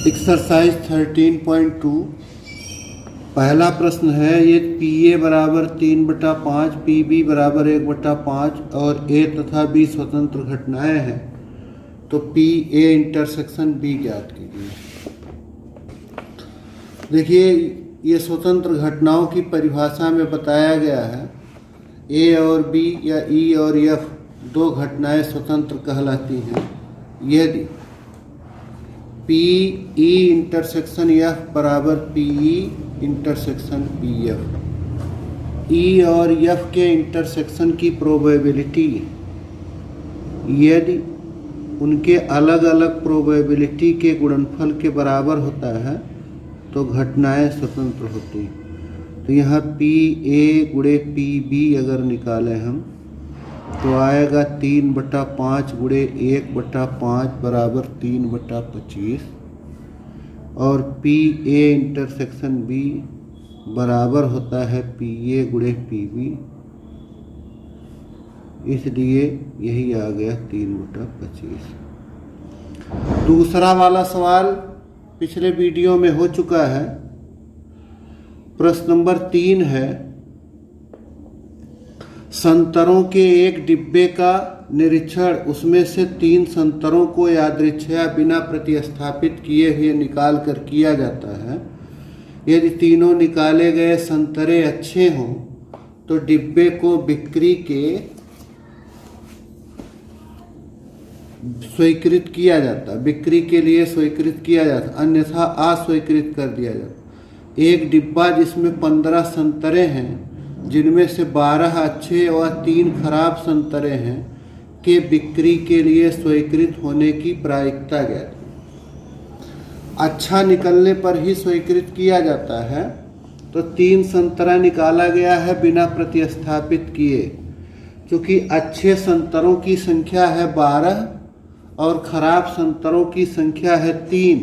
Exercise 13.2 पहला प्रश्न है ये पी ए बराबर 3/5 पी बी बराबर 1/5 और ए तथा बी स्वतंत्र घटनाएं हैं तो पी ए इंटरसेक्शन बी ज्ञात कीजिए। देखिए ये स्वतंत्र घटनाओं की परिभाषा में बताया गया है ए और बी या ई और एफ दो घटनाएं स्वतंत्र कहलाती हैं यदि पी ई इंटरसेक्शन एफ बराबर P E intersection P F. E और एफ के इंटरसेक्शन की प्रोबेबिलिटी यदि उनके अलग अलग प्रोबेबिलिटी के गुणनफल के बराबर होता है तो घटनाएं स्वतंत्र होती हैं। तो यहाँ पी ए गुणे पी बी अगर निकालें हम तो आएगा 3/5 गुणे 1/5 बराबर 3/25 और पी ए इंटरसेक्शन बी बराबर होता है पी ए गुणे पी बी, इसलिए यही आ गया 3/25। दूसरा वाला सवाल पिछले वीडियो में हो चुका है। प्रश्न नंबर 3 है संतरों के एक डिब्बे का निरीक्षण उसमें से 3 संतरों को यादृच्छया बिना प्रतिस्थापित किए हुए निकाल कर किया जाता है। यदि तीनों निकाले गए संतरे अच्छे हों तो डिब्बे को बिक्री के स्वीकृत किया जाता, बिक्री के लिए स्वीकृत किया जाता, अन्यथा अस्वीकृत कर दिया जाता। एक डिब्बा जिसमें 15 संतरे हैं जिनमें से 12 अच्छे और 3 खराब संतरे हैं के बिक्री के लिए स्वीकृत होने की प्रायिकता ज्ञात। अच्छा निकलने पर ही स्वीकृत किया जाता है तो 3 संतरा निकाला गया है बिना प्रतिस्थापित किए। क्योंकि अच्छे संतरों की संख्या है 12 और खराब संतरों की संख्या है 3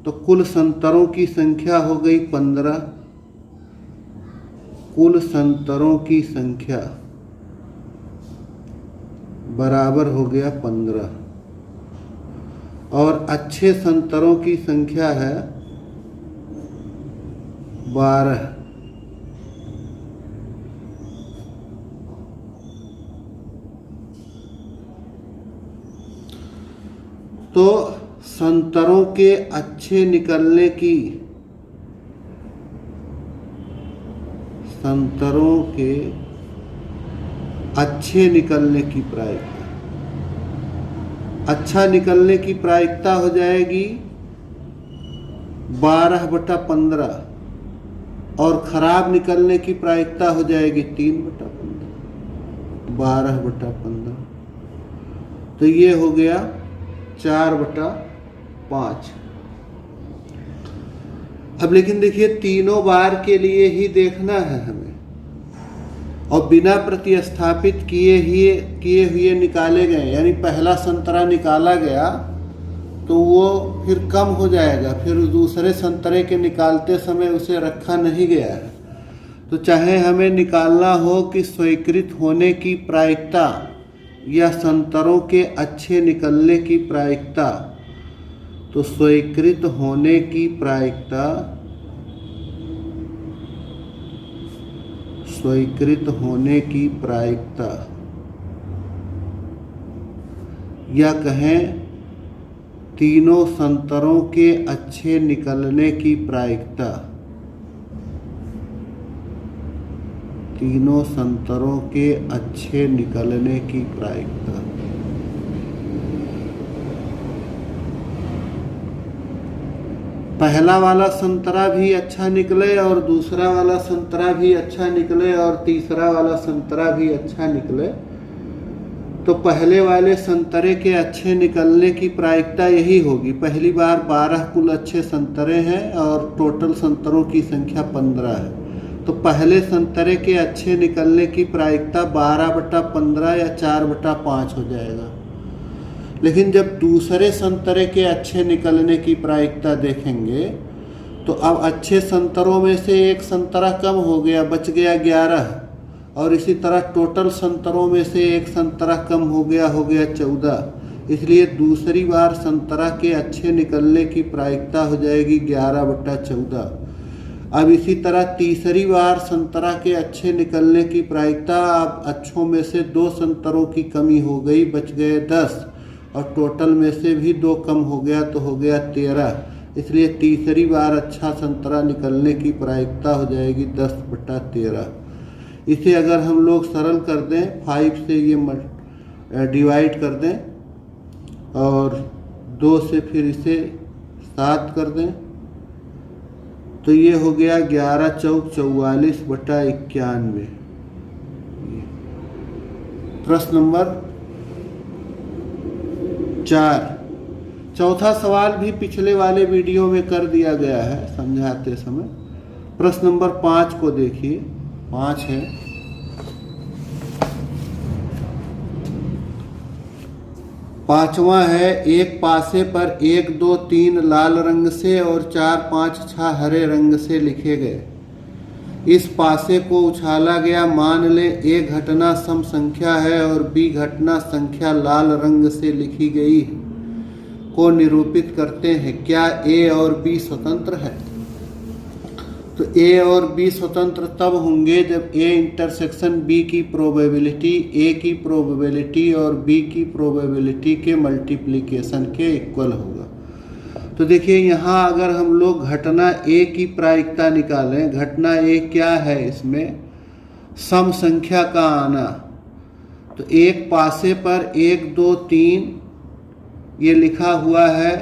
तो कुल संतरों की संख्या हो गई 15। कुल संतरों की संख्या बराबर हो गया 15 और अच्छे संतरों की संख्या है 12। तो संतरों के अच्छे निकलने की प्रायिकता, अच्छा निकलने की प्रायिकता हो जाएगी 12/15 और खराब निकलने की प्रायिकता हो जाएगी 3/15। 12/15 तो ये हो गया 4/5। अब लेकिन देखिए तीनों बार के लिए ही देखना है हमें और बिना प्रतिस्थापित किए हुए निकाले गए, यानी पहला संतरा निकाला गया तो वो फिर कम हो जाएगा, फिर दूसरे संतरे के निकालते समय उसे रखा नहीं गया है। तो चाहे हमें निकालना हो कि स्वीकृत होने की प्रायिकता या संतरों के अच्छे निकलने की प्रायिकता, तो स्वीकृत होने की प्रायिकता या कहें तीनों संतरों के अच्छे निकलने की प्रायिकता, तीनों संतरों के अच्छे निकलने की प्रायिकता पहला वाला संतरा भी अच्छा निकले और दूसरा वाला संतरा भी अच्छा निकले और तीसरा वाला संतरा भी अच्छा निकले तो पहले वाले संतरे के अच्छे निकलने की प्रायिकता यही होगी। पहली बार 12 कुल अच्छे संतरे हैं और टोटल संतरों की संख्या 15 है तो पहले संतरे के अच्छे निकलने की प्रायिकता 12/15 या 4/5 हो जाएगा। लेकिन जब दूसरे संतरे के अच्छे निकलने की प्रायिकता देखेंगे तो अब अच्छे संतरों में से एक संतरा कम हो गया, बच गया 11 और इसी तरह टोटल संतरों में से एक संतरा कम हो गया 14। इसलिए दूसरी बार संतरा के अच्छे निकलने की प्रायिकता हो जाएगी 11/14। अब इसी तरह तीसरी बार संतरा के अच्छे निकलने की प्रायिकता, अब अच्छों में से 2 संतरों की कमी हो गई, बच गए 10, और टोटल में से भी 2 कम हो गया तो हो गया 13। इसलिए तीसरी बार अच्छा संतरा निकलने की प्रायिकता हो जाएगी 10/13। इसे अगर हम लोग सरल कर दें, 5 से ये डिवाइड कर दें और 2 से फिर इसे 7 कर दें, तो ये हो गया 11 चौक 44/91। प्रश्न नंबर 4। चौथा सवाल भी पिछले वाले वीडियो में कर दिया गया है समझाते समय। प्रश्न नंबर 5 को देखिए। 5 है, पांचवा है, एक पासे पर 1 2 3 लाल रंग से और 4 5 6 हरे रंग से लिखे गए। इस पासे को उछाला गया। मान लें ए घटना सम संख्या है और बी घटना संख्या लाल रंग से लिखी गई को निरूपित करते हैं। क्या ए और बी स्वतंत्र है? तो ए और बी स्वतंत्र तब होंगे जब ए इंटरसेक्शन बी की प्रोबेबिलिटी ए की प्रोबेबिलिटी और बी की प्रोबेबिलिटी के मल्टीप्लिकेशन के इक्वल होगा। तो देखिए यहाँ अगर हम लोग घटना ए की प्रायिकता निकालें, घटना ए क्या है, इसमें सम संख्या का आना। तो एक पासे पर 1 2 3 ये लिखा हुआ है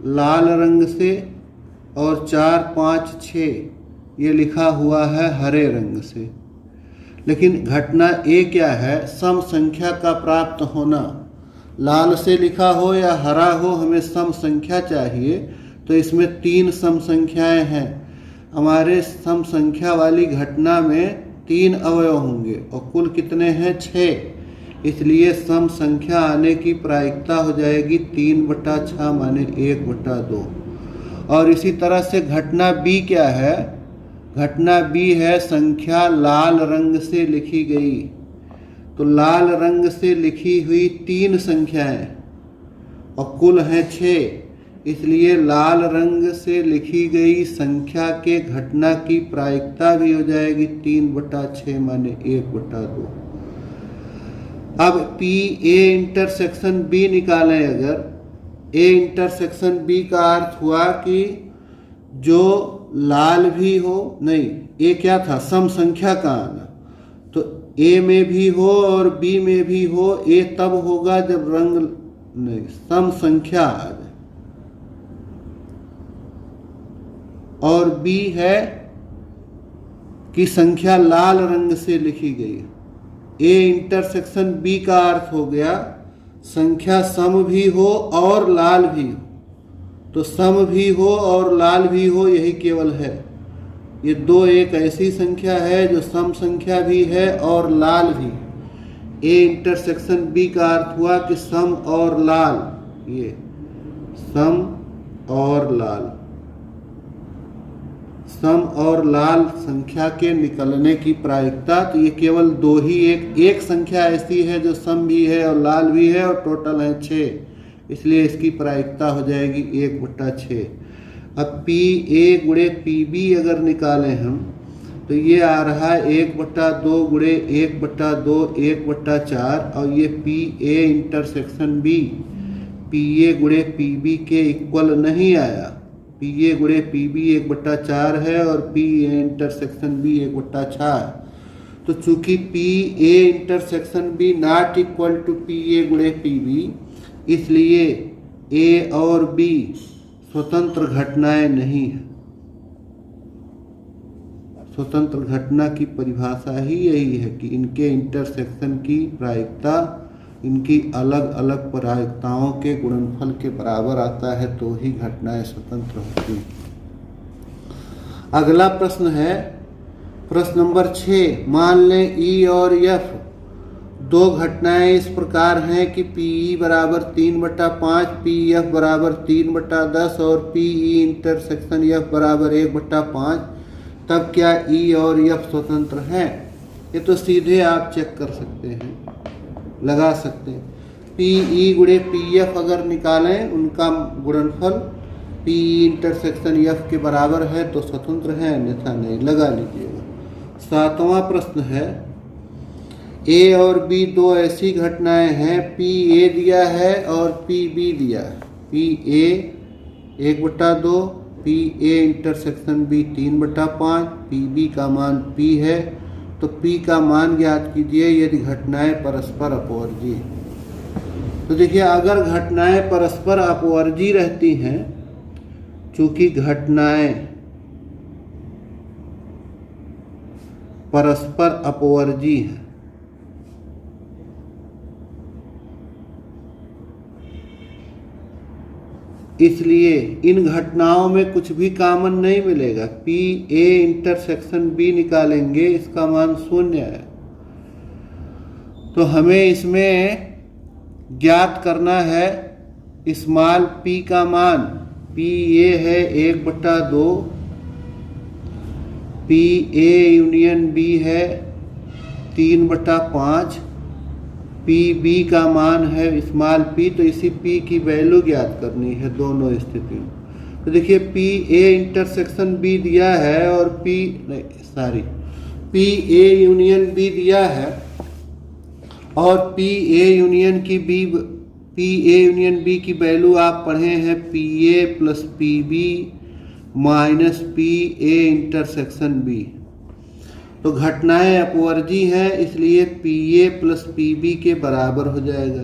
लाल रंग से और 4 5 6 ये लिखा हुआ है हरे रंग से। लेकिन घटना ए क्या है? सम संख्या का प्राप्त होना। लाल से लिखा हो या हरा हो, हमें सम संख्या चाहिए। तो इसमें 3 सम संख्याएं हैं। हमारे सम संख्या वाली घटना में 3 अवयव होंगे और कुल कितने हैं? 6। इसलिए सम संख्या आने की प्रायिकता हो जाएगी 3/6 माने 1/2। और इसी तरह से घटना बी क्या है? घटना बी है संख्या लाल रंग से लिखी गई। तो लाल रंग से लिखी हुई 3 संख्याएं और कुल हैं 6। इसलिए लाल रंग से लिखी गई संख्या के घटना की प्रायिकता भी हो जाएगी 3/6 माने 1/2। अब पी ए इंटरसेक्शन बी निकालें। अगर ए इंटरसेक्शन बी का अर्थ हुआ कि जो लाल भी हो, नहीं, ए क्या था? सम संख्या का आना। तो ए में भी हो और बी में भी हो। ए तब होगा जब रंग नहीं सम संख्या आ जाए। और बी है कि संख्या लाल रंग से लिखी गई। ए इंटरसेक्शन बी का अर्थ हो गया संख्या सम भी हो और लाल भी हो। तो सम भी हो और लाल भी हो, यही केवल है। ये 2 एक ऐसी संख्या है जो सम संख्या भी है और लाल भी। ए इंटरसेक्शन बी का अर्थ हुआ कि सम और लाल, ये सम और लाल, सम और लाल संख्या के निकलने की प्रायिकता। तो ये केवल 2 ही, एक संख्या ऐसी है जो सम भी है और लाल भी है और टोटल है 6। इसलिए इसकी प्रायिकता हो जाएगी 1/6। अब पी ए गुणे पी बी अगर निकालें हम, तो ये आ रहा है 1/2 गुणे 1/2 1/4। और ये P A intersection B P A गुणे पी बी के इक्वल नहीं आया। पी ए गुणे पी बी 1/4 है और पी ए इंटरसेक्शन बी 1/6। तो चूंकि P A intersection B not equal to P A गुणे पी बी, इसलिए ए और बी स्वतंत्र घटनाएं नहीं हैं। स्वतंत्र घटना की परिभाषा ही यही है कि इनके इंटरसेक्शन की प्रायिकता इनकी अलग अलग प्रायिकताओं के गुणनफल के बराबर आता है, तो ही घटनाएं स्वतंत्र होती हैं। अगला प्रश्न है प्रश्न नंबर 6। मान लें ई और एफ 2 घटनाएं इस प्रकार हैं कि पीई बराबर 3/5, पी एफ बराबर 3/10 और पीई इंटरसेक्शन एफ बराबर 1/5। तब क्या ई और एफ स्वतंत्र हैं? ये तो सीधे आप चेक कर सकते हैं, लगा सकते हैं। पी ई गुणे पी एफ अगर निकालें उनका गुणनफल पी इंटरसेक्शन एफ के बराबर है तो स्वतंत्र है, अन्यथा नहीं। लगा लीजिएगा। 7वां प्रश्न है, ए और बी दो ऐसी घटनाएं हैं, पी ए दिया है और पी बी दिया है। P A 1/2, P A intersection B 3/5, P B का मान पी है, तो पी का मान ज्ञात कीजिए यदि घटनाएं परस्पर अपवर्जी। तो देखिए, अगर घटनाएं परस्पर अपवर्जी रहती हैं, चूंकि घटनाएं परस्पर अपवर्जी हैं, इसलिए इन घटनाओं में कुछ भी कॉमन नहीं मिलेगा। पी ए इंटरसेक्शन बी निकालेंगे, इसका मान 0 है। तो हमें इसमें ज्ञात करना है स्मॉल पी का मान। पी ए है 1/2, पी ए यूनियन बी है 3/5, पी बी का मान है स्मॉल पी, तो इसी पी की वैल्यू ज्ञात करनी है दोनों स्थिति में। तो देखिए, पी ए इंटरसेक्शन बी दिया है और पी ए यूनियन बी दिया है और पी ए यूनियन बी की वैल्यू आप पढ़े हैं P A plus P B minus P A intersection B. तो घटनाएं अपवर्जी हैं, इसलिए P A plus P B के बराबर हो जाएगा।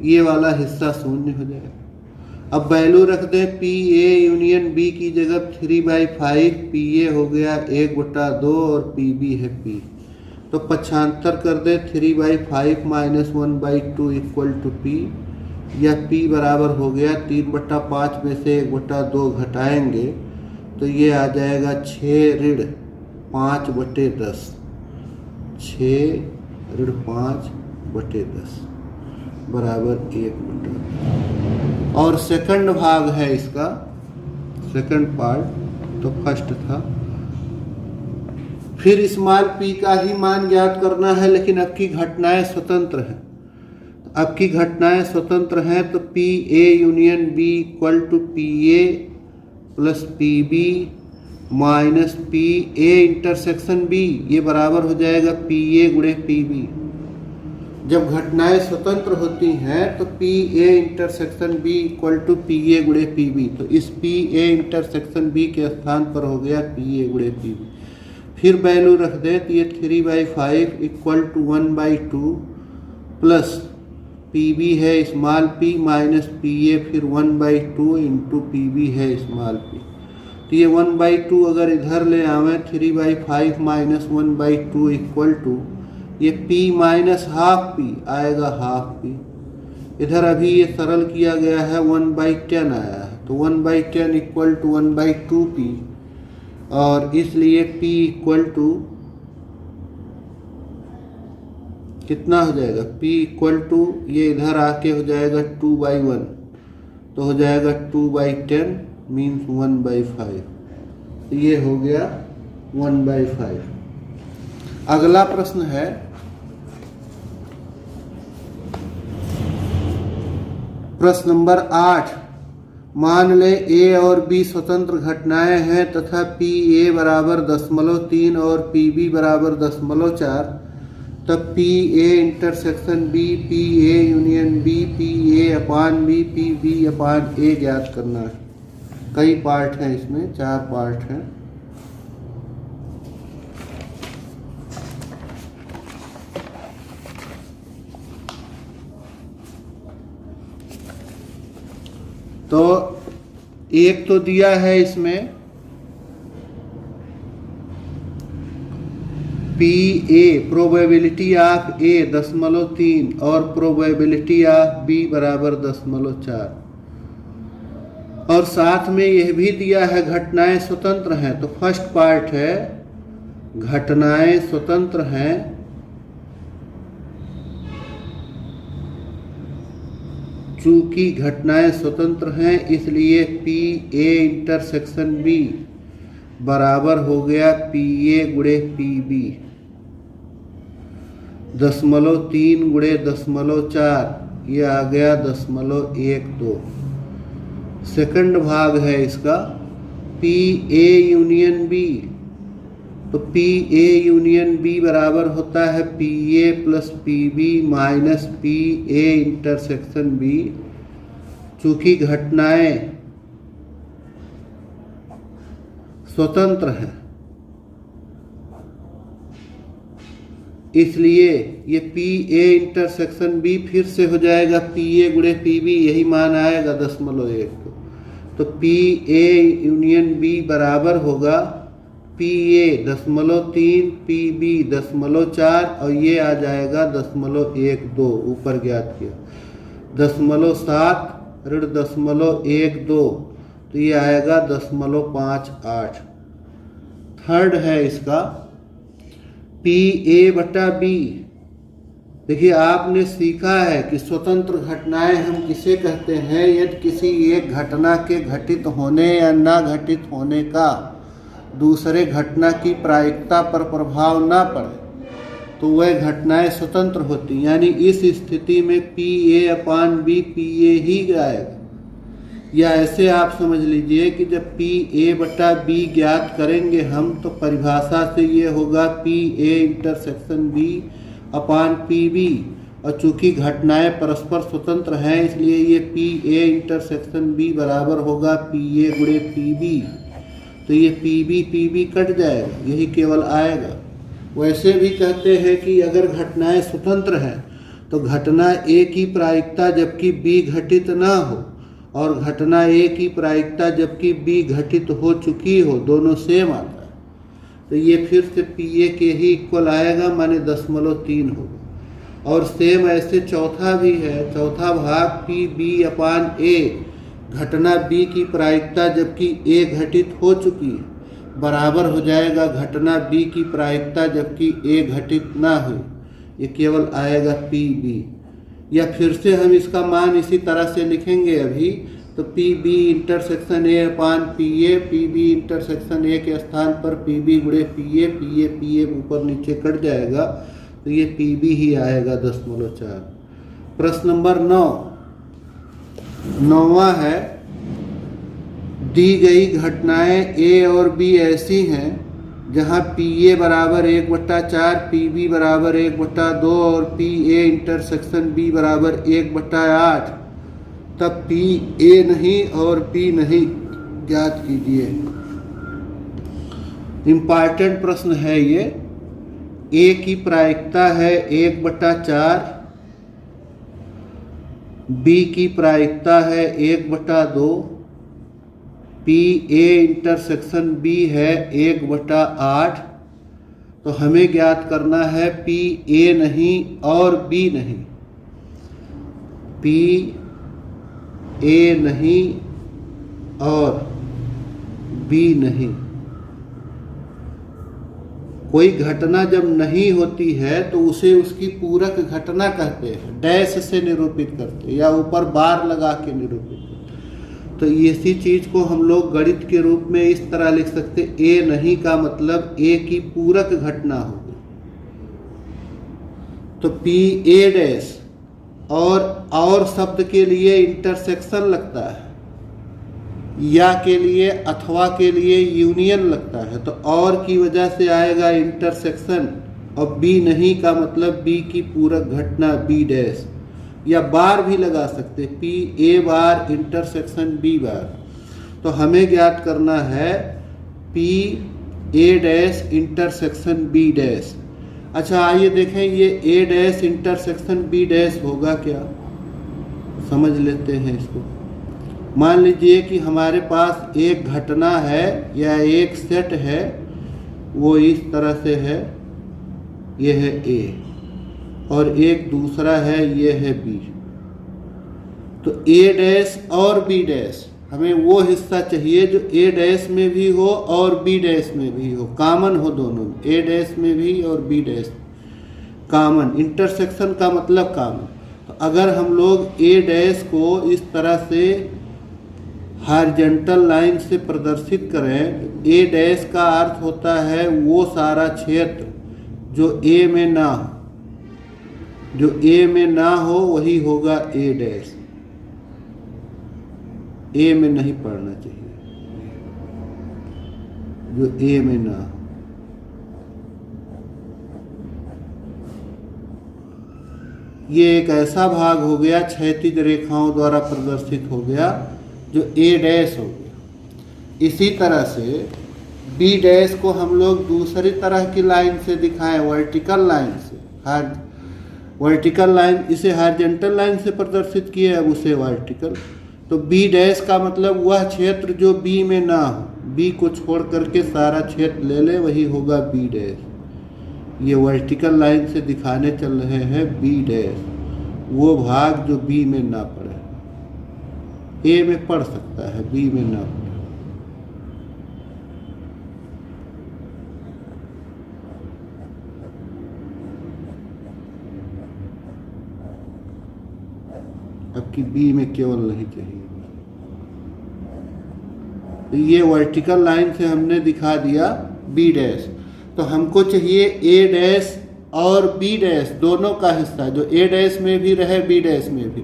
ये वाला हिस्सा 0 हो जाएगा। अब वैल्यू रख दें पी ए यूनियन बी की जगह 3/5, पी ए हो गया 1/2 और पी बी है पी। तो पक्षांतर कर दे 3/5 माइनस 1/2 इक्वल टू पी, या पी बराबर हो गया 3/5 में से 1/2 घटाएंगे तो ये आ जाएगा 6 ऋण 5/10, 6 ऋण 5/10 बराबर 1/2। और सेकंड भाग है इसका, सेकंड पार्ट, तो फर्स्ट था। फिर स्मॉल पी का ही मान ज्ञात करना है, लेकिन अब की घटनाएं स्वतंत्र हैं। अब की घटनाएं स्वतंत्र हैं तो P A union B equal to P A plus P B minus P A intersection B, ये बराबर हो जाएगा पी ए गुणे पी बी। जब घटनाएं स्वतंत्र होती हैं तो P A intersection B equal to P A गुणे पी बी, तो इस पी ए इंटरसेक्शन बी के स्थान पर हो गया पी ए गुणे पी बी। फिर वैल्यू रख दे तो ये 3/5 equal to 1/2 plus P B है small P minus P A, फिर 1/2 इंटू पी बी है स्मॉल पी। तो ये 1/2 अगर इधर ले आवें 3/5 माइनस 1/2 इक्वल टू ये पी माइनस हाफ पी आएगा, हाफ पी। इधर अभी ये सरल किया गया है 1/10 आया है, तो 1/10 इक्वल टू 1/2 पी, और इसलिए p इक्वल टू कितना हो जाएगा, p इक्वल टू ये इधर आके हो जाएगा 2/1, तो हो जाएगा 2/10 मीन्स 1/5, तो ये हो गया 1/5। अगला प्रश्न है प्रश्न नंबर 8। मान ले ए और बी स्वतंत्र घटनाएं हैं तथा पी ए बराबर 0.3 और पी बी बराबर 0.4, तब P A intersection B, P A union B, P A upon B, P B upon A ज्ञात करना है। कई पार्ट हैं इसमें, 4 पार्ट हैं। तो एक तो दिया है इसमें पी ए प्रोबेबिलिटी ऑफ ए 0.3 और प्रोबेबिलिटी ऑफ बी बराबर 0.4, और साथ में यह भी दिया है घटनाएं स्वतंत्र हैं। तो फर्स्ट पार्ट है घटनाएं स्वतंत्र हैं चूंकि घटनाएं स्वतंत्र हैं इसलिए पी ए इंटरसेक्शन बी बराबर हो गया पी ए गुणे पी बी। 0.3 गुणे 0.4, ये आ गया 0.12। सेकंड भाग है इसका पी ए यूनियन बी। तो पी ए यूनियन बी बराबर होता है P A plus P B minus P A intersection B. चूंकि घटनाएं स्वतंत्र हैं इसलिए ये पी ए इंटरसेक्शन बी फिर से हो जाएगा पी ए गुणे पी बी, यही मान आएगा 0.1। तो पी ए यूनियन बी बराबर होगा पी ए 0.3 पी बी 0.4 और ये आ जाएगा 0.12 ऊपर ज्ञात किया 0.7 ऋण 0.12 तो ये आएगा 0.58। थर्ड है इसका पी ए बटा बी। देखिए आपने सीखा है कि स्वतंत्र घटनाएं हम किसे कहते हैं यदि किसी एक घटना के घटित होने या ना घटित होने का दूसरे घटना की प्रायिकता पर प्रभाव ना पड़े तो वह घटनाएं स्वतंत्र होती, यानी इस स्थिति में P A upon B P A ही आएगा। या ऐसे आप समझ लीजिए कि जब पी ए बटा बी ज्ञात करेंगे हम तो परिभाषा से ये होगा P A intersection B upon P B, और चूंकि घटनाएं परस्पर स्वतंत्र हैं इसलिए ये पी ए इंटरसेक्शन बी बराबर होगा पी ए गुणे पी बी। तो ये पी बी कट जाएगा, यही केवल आएगा। वैसे भी कहते हैं कि अगर घटनाएं स्वतंत्र हैं तो घटना ए की प्रायिकता जबकि बी घटित ना हो और घटना ए की प्रायिकता जबकि बी घटित हो चुकी हो, दोनों सेम आता है। तो ये फिर से पी ए के ही इक्वल आएगा, माने 0.3 होगा। और सेम ऐसे चौथा भी है, चौथा भाग पी बी अपान ए, घटना बी की प्रायिकता जबकि ए घटित हो चुकी है बराबर हो जाएगा घटना बी की प्रायिकता जबकि ए घटित ना हो, ये केवल आएगा पी बी। या फिर से हम इसका मान इसी तरह से लिखेंगे अभी, तो P B intersection A upon P B intersection A के स्थान पर पी बी गुणे पी ए ऊपर नीचे कट जाएगा तो ये पी बी ही आएगा 0.4। प्रश्न नंबर 9वां है दी गई घटनाएं ए और बी ऐसी हैं जहां पी ए बराबर 1/4 पी बी बराबर 1/2 और पी ए इंटरसेक्शन बी बराबर 1/8, तब पी ए नहीं और बी नहीं ज्ञात कीजिए। इम्पॉर्टेंट प्रश्न है ये। ए की प्रायिकता है 1/4, बी की प्रायिकता है 1/2, पी ए इंटरसेक्शन बी है 1/8। तो हमें ज्ञात करना है पी ए नहीं और बी नहीं, पी ए नहीं और बी नहीं। कोई घटना जब नहीं होती है तो उसे उसकी पूरक घटना कहते हैं, डैश से निरूपित करते हैं या ऊपर बार लगा के निरूपित करते। तो इसी चीज को हम लोग गणित के रूप में इस तरह लिख सकते, ए नहीं का मतलब ए की पूरक घटना होगी। तो पी ए डैश और शब्द के लिए इंटरसेक्शन लगता है, या के लिए अथवा के लिए यूनियन लगता है, तो और की वजह से आएगा इंटरसेक्शन, और बी नहीं का मतलब बी की पूरक घटना बी डैश, या बार भी लगा सकते P A bar intersection B bar. तो हमें ज्ञात करना है P A dash intersection B dash. अच्छा आइए देखें ये A dash intersection B dash होगा क्या, समझ लेते हैं इसको। मान लीजिए कि हमारे पास एक घटना है या एक सेट है, वो इस तरह से है, ये है ए, और एक दूसरा है ये है बी। तो ए डैश और बी डैश, हमें वो हिस्सा चाहिए जो ए डैश में भी हो और बी डैश में भी हो, कॉमन हो दोनों, ए डैश में भी और बी डैश कॉमन। इंटरसेक्शन का मतलब कॉमन। तो अगर हम लोग ए डैश को इस तरह से हॉरिजॉन्टल लाइन से प्रदर्शित करें, ए डैश का अर्थ होता है वो सारा क्षेत्र जो ए में ना हो, जो ए में ना हो वही होगा ए डैश। ए में नहीं पढ़ना चाहिए, जो ए में ना हो। ये एक ऐसा भाग हो गया क्षैतिज रेखाओं द्वारा प्रदर्शित हो गया जो ए डैश हो गया। इसी तरह से बी डैश को हम लोग दूसरी तरह की लाइन से दिखाएं, वर्टिकल लाइन से। वर्टिकल लाइन, इसे हॉरिजॉन्टल लाइन से प्रदर्शित किए, अब उसे वर्टिकल। तो बी डैश का मतलब वह क्षेत्र जो बी में ना हो, बी को छोड़ करके सारा क्षेत्र ले ले, वही होगा बी डैश। ये वर्टिकल लाइन से दिखाने चल रहे हैं बी डैश, वो भाग जो बी में ना पड़े। ए में पढ़ सकता है, बी में ना पड़े। अब की बी में केवल नहीं चाहिए। तो ये वर्टिकल लाइन से हमने दिखा दिया बी डैश। तो हमको चाहिए ए डैश और बी डैश दोनों का हिस्सा, जो ए डैश में भी रहे बी डैश में भी।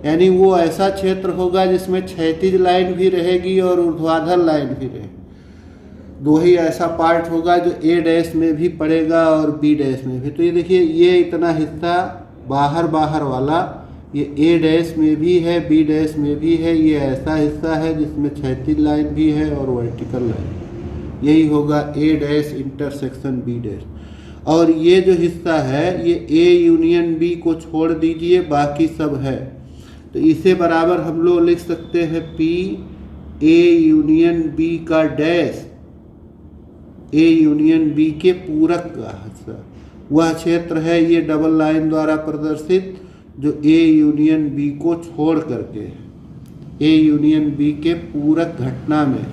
यानी वो ऐसा क्षेत्र होगा जिसमें क्षैतिज लाइन भी रहेगी और ऊर्ध्वाधर लाइन भी रहेगी। दो ही ऐसा पार्ट होगा जो ए डैश में भी पड़ेगा और बी डैश में भी। तो ये देखिए, ये इतना हिस्सा बाहर वाला ये ए डैश में भी है, बी डैश में भी है। ये ऐसा हिस्सा है जिसमें क्षैतिज लाइन भी है और वर्टिकल लाइन। यही होगा ए डैश इंटरसेक्शन बी डैश। और ये जो हिस्सा है, ये ए यूनियन बी को छोड़ दीजिए, बाकी सब है। तो इसे बराबर हम लोग लिख सकते हैं पी ए यूनियन बी का डैश, ए यूनियन बी के पूरक का हिस्सा वह क्षेत्र है। ये डबल लाइन द्वारा प्रदर्शित जो ए यूनियन बी को छोड़ करके है, ए यूनियन बी के पूरक घटना में।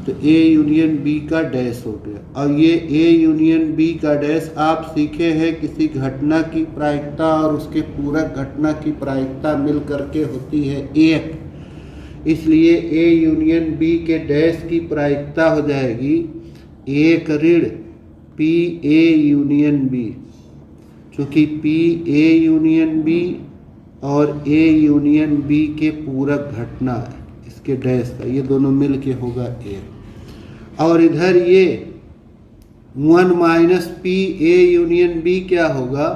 तो ए यूनियन बी का डैश हो गया। और ये ए यूनियन बी का डैश आप सीखे हैं, किसी घटना की प्रायिकता और उसके पूरक घटना की प्रायिकता मिल करके होती है एक। इसलिए ए यूनियन बी के डैश की प्रायिकता हो जाएगी एक ऋण पी ए यूनियन बी, चूँकि पी ए यूनियन बी और ए यूनियन बी के पूरक घटना इसके डैश का, ये दोनों मिल के होगा ए। और इधर ये 1 minus P A union B क्या होगा,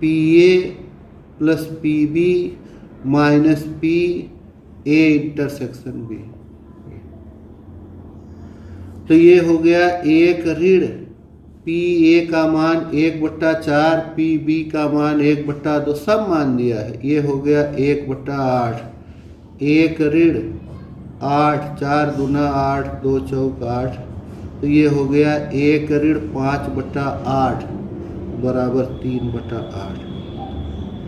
P A plus P B minus P A intersection B. तो ये हो गया एक ऋण पी ए का मान 1/4, पी बी का मान 1/2, सब मान दिया है। ये हो गया 1/8, एक ऋण 8, 4 दूना 8, 2 चौक 8। तो ये हो गया एक ऋण 5/8 बराबर 3/8।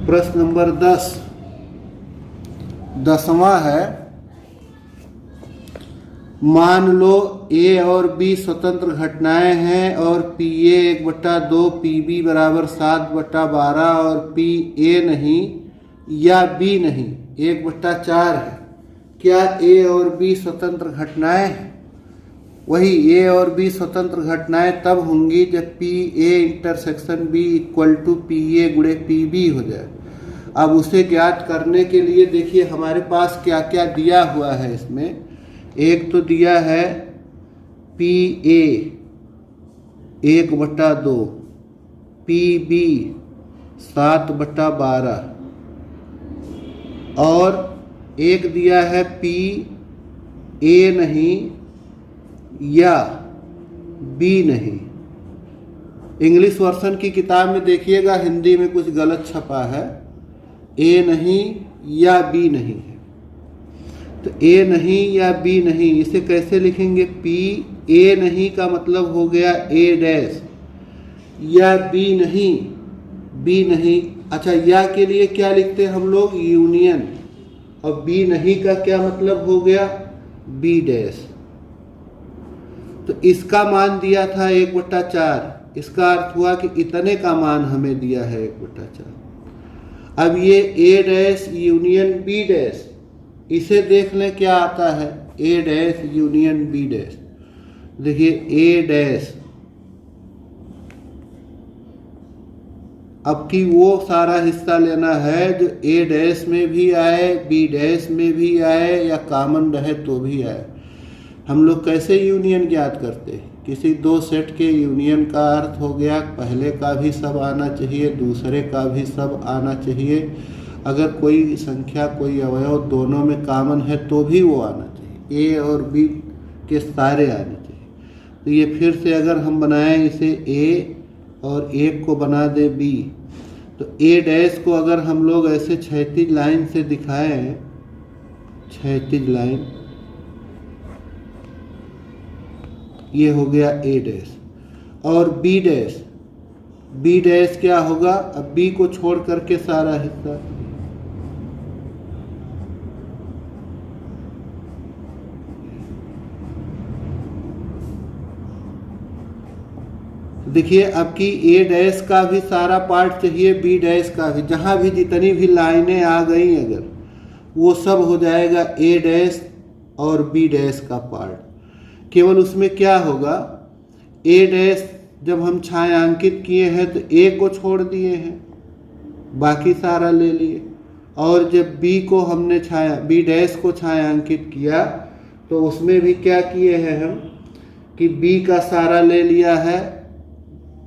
प्रश्न नंबर 10, 10वां है, मान लो ए और बी स्वतंत्र घटनाएं हैं और पी ए 1/2, पी बी बराबर 7/12 और पी ए नहीं या बी नहीं 1/4 है। क्या ए और बी स्वतंत्र घटनाएं हैं? वही ए और बी स्वतंत्र घटनाएं तब होंगी जब P A intersection B equal to P A गुणे पी बी हो जाए। अब उसे ज्ञात करने के लिए देखिए हमारे पास क्या क्या दिया हुआ है इसमें। एक तो दिया है पी ए 1/2, पी बी 7/12 और एक दिया है पी ए नहीं या बी नहीं। इंग्लिश वर्जन की किताब में देखिएगा, हिंदी में कुछ गलत छपा है, ए नहीं या बी नहीं है। तो ए नहीं या बी नहीं, इसे कैसे लिखेंगे? पी ए नहीं का मतलब हो गया ए डैश, या बी नहीं, बी नहीं। अच्छा, या के लिए क्या लिखते हैं हम लोग? यूनियन। और बी नहीं का क्या मतलब हो गया? B dash. तो इसका मान दिया था 1/4, इसका अर्थ हुआ कि इतने का मान हमें दिया है 1/4। अब ये A dash union B dash, इसे देख लें क्या आता है। ए डैश यूनियन बी डैश, देखिए ए डैश अब की वो सारा हिस्सा लेना है जो ए डैश में भी आए, बी डैश में भी आए, या कॉमन रहे तो भी आए। हम लोग कैसे यूनियन ज्ञात करते हैं? किसी दो सेट के यूनियन का अर्थ हो गया पहले का भी सब आना चाहिए, दूसरे का भी सब आना चाहिए। अगर कोई संख्या, कोई अवयव दोनों में कॉमन है तो भी वो आना चाहिए, ए और बी के सारे आने चाहिए। तो ये फिर से अगर हम बनाएं इसे ए और एक को बना दे बी, तो ए डैश को अगर हम लोग ऐसे क्षैतिज लाइन से दिखाएं, क्षैतिज लाइन, ये हो गया ए डैश। और बी डैश, बी डैश क्या होगा? अब बी को छोड़ करके सारा हिस्सा, देखिए अब की ए डैश का भी सारा पार्ट चाहिए, बी डैश का भी, जहां भी जितनी भी लाइनें आ गई अगर वो सब हो जाएगा ए डैश और बी डैश का पार्ट। केवल उसमें क्या होगा, ए डैश जब हम छायांकित किए हैं तो ए को छोड़ दिए हैं, बाकी सारा ले लिए। और जब बी को हमने बी डैश को छायांकित किया तो उसमें भी क्या किए हैं हम कि बी का सारा ले लिया है,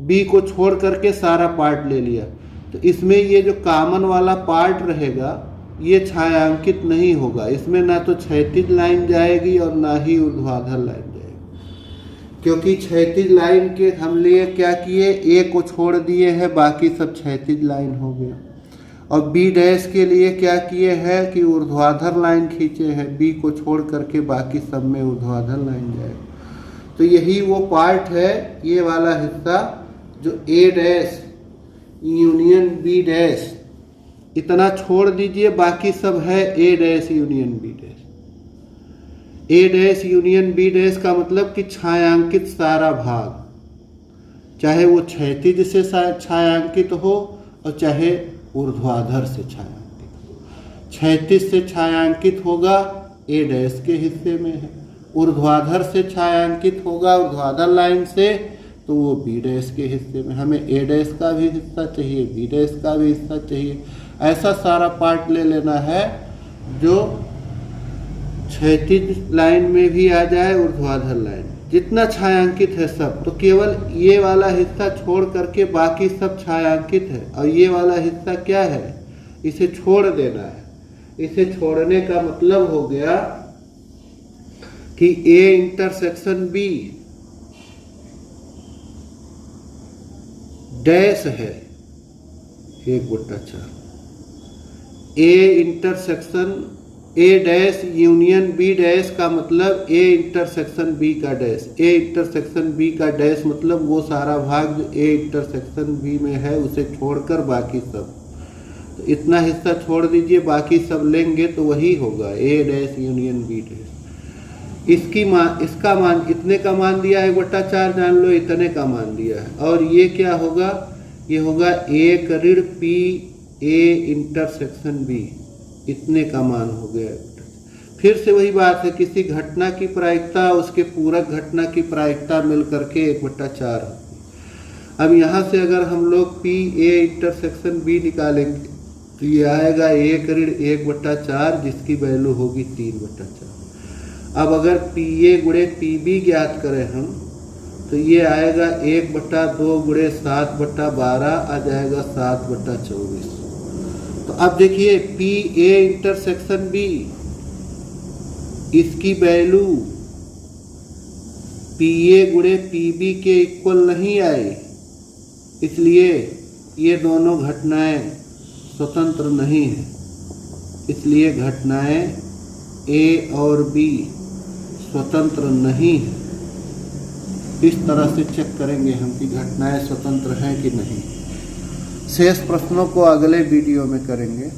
बी को छोड़ करके सारा पार्ट ले लिया। तो इसमें ये जो कॉमन वाला पार्ट रहेगा ये छायांकित नहीं होगा, इसमें ना तो क्षैतिज लाइन जाएगी और ना ही ऊर्ध्वाधर लाइन जाएगी, क्योंकि क्षैतिज लाइन के हम लिए क्या किए, ए को छोड़ दिए हैं, बाकी सब क्षैतिज लाइन हो गया। और बी डैश के लिए क्या किए हैं कि ऊर्ध्वाधर लाइन खींचे हैं, बी को छोड़ करके बाकी सब में ऊर्ध्वाधर लाइन जाएगी। तो यही वो पार्ट है, ये वाला हिस्सा जो ए डैश यूनियन बी डैश, इतना छोड़ दीजिए, बाकी सब है ए डैश यूनियन बी डैश। ए डैश यूनियन बी डैश का मतलब कि छायांकित सारा भाग, चाहे वो क्षैतिज से छायांकित हो और चाहे ऊर्ध्वाधर से छायांकित हो। क्षैतिज से छायांकित होगा ए डैश के हिस्से में है, ऊर्ध्वाधर से छायांकित होगा ऊर्ध्वाधर लाइन से तो वो बी डैश के हिस्से में। हमें ए डैश का भी हिस्सा चाहिए, बी डैश का भी हिस्सा चाहिए, ऐसा सारा पार्ट ले लेना है जो क्षैतिज लाइन में भी आ जाए, ऊर्ध्वाधर लाइन, जितना छायांकित है सब। तो केवल ये वाला हिस्सा छोड़ करके बाकी सब छायांकित है, और ये वाला हिस्सा क्या है, इसे छोड़ देना है। इसे छोड़ने का मतलब हो गया कि ए इंटरसेक्शन बी डैश है 1/4, A intersection A dash union B dash का मतलब ए इंटरसेक्शन बी का डैश। ए इंटरसेक्शन बी का डैश मतलब वो सारा भाग जो ए इंटरसेक्शन बी में है उसे छोड़कर बाकी सब। तो इतना हिस्सा छोड़ दीजिए, बाकी सब लेंगे तो वही होगा ए डैश यूनियन बी डैश। इसका मान इतने का मान दिया है 1/4, जान लो इतने का मान दिया है। और ये क्या होगा, ये होगा 1 ऋण पी ए इंटरसेक्शन बी, इतने का मान हो गया। फिर से वही बात है, किसी घटना की प्रायिकता उसके पूरक घटना की प्रायिकता मिल करके 1/4 होगी। अब यहाँ से अगर हम लोग पी ए इंटरसेक्शन बी निकालेंगे तो ये आएगा 1 ऋण 1/4, जिसकी वैल्यू होगी 3/4। अब अगर पी ए गुणे पी बी ज्ञात करें हम तो ये आएगा 1/2 गुणे 7/12 आ जाएगा 7/24। तो अब देखिए पी ए इंटरसेक्शन बी, इसकी वैल्यू पी ए गुणे पी बी के इक्वल नहीं आई, इसलिए ये दोनों घटनाएं स्वतंत्र नहीं हैं। इसलिए घटनाएं ए और बी स्वतंत्र नहीं है। इस तरह से चेक करेंगे हम कि घटनाएं स्वतंत्र हैं कि नहीं। शेष प्रश्नों को अगले वीडियो में करेंगे।